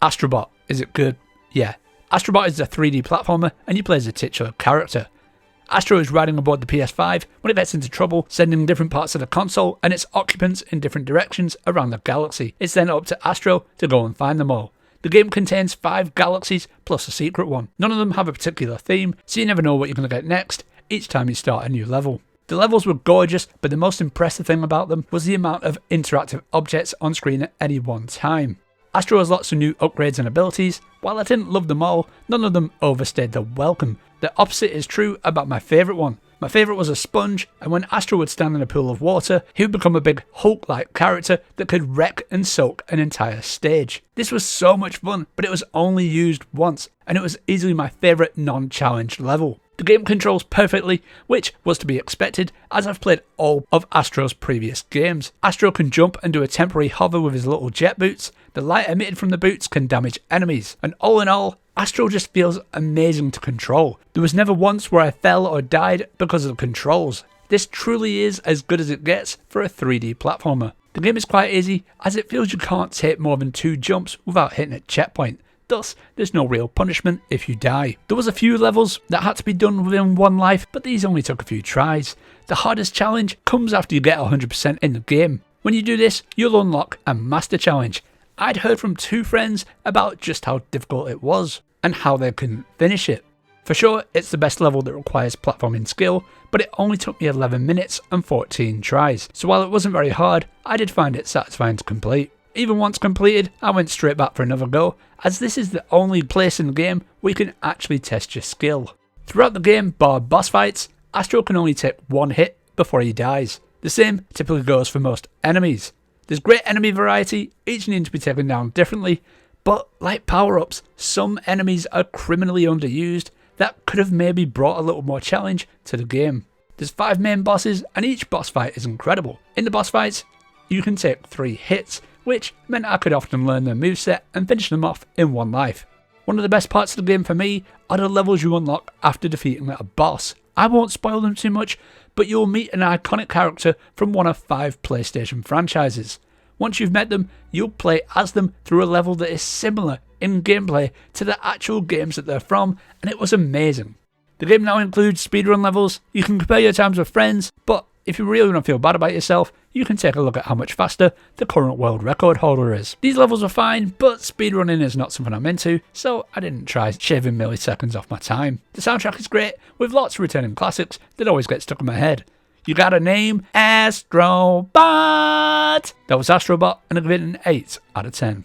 Astro Bot. Is it good? Yeah. Astro Bot is a 3D platformer and you play as a titular character. Astro is riding aboard the PS5 when it gets into trouble, sending different parts of the console and its occupants in different directions around the galaxy. It's then up to Astro to go and find them all. The game contains 5 galaxies plus a secret one. None of them have a particular theme, so you never know what you're going to get next each time you start a new level. The levels were gorgeous, but the most impressive thing about them was the amount of interactive objects on screen at any one time. Astro has lots of new upgrades and abilities. While I didn't love them all, none of them overstayed their welcome. The opposite is true about my favourite one. My favourite was a sponge, and when Astro would stand in a pool of water, he would become a big Hulk-like character that could wreck and soak an entire stage. This was so much fun, but it was only used once, and it was easily my favourite non-challenged level. The game controls perfectly, which was to be expected as I've played all of Astro's previous games. Astro can jump and do a temporary hover with his little jet boots. The light emitted from the boots can damage enemies, and all in all, Astro just feels amazing to control. There was never once where I fell or died because of the controls. This truly is as good as it gets for a 3D platformer. The game is quite easy as it feels you can't take more than 2 jumps without hitting a checkpoint. Thus, there's no real punishment if you die. There was a few levels that had to be done within 1 life, but these only took a few tries. The hardest challenge comes after you get 100% in the game. When you do this, you'll unlock a master challenge. I'd heard from 2 friends about just how difficult it was and how they couldn't finish it. For sure, it's the best level that requires platforming skill, but it only took me 11 minutes and 14 tries. So while it wasn't very hard, I did find it satisfying to complete. Even once completed, I went straight back for another go, as this is the only place in the game where you can actually test your skill. Throughout the game, bar boss fights, Astro can only take 1 hit before he dies. The same typically goes for most enemies. There's great enemy variety, each needing to be taken down differently, but like power-ups, some enemies are criminally underused that could have maybe brought a little more challenge to the game. There's 5 main bosses and each boss fight is incredible. In the boss fights, you can take 3 hits, which meant I could often learn their moveset and finish them off in 1 life. One of the best parts of the game for me are the levels you unlock after defeating a boss. I won't spoil them too much, but you'll meet an iconic character from one of 5 PlayStation franchises. Once you've met them, you'll play as them through a level that is similar in gameplay to the actual games that they're from, and it was amazing. The game now includes speedrun levels. You can compare your times with friends, but if you really want to feel bad about yourself, you can take a look at how much faster the current world record holder is. These levels are fine, but speedrunning is not something I'm into, so I didn't try shaving milliseconds off my time. The soundtrack is great, with lots of returning classics that always get stuck in my head. You got a name? Astro Bot! That was Astro Bot, and I give it an 8 out of 10.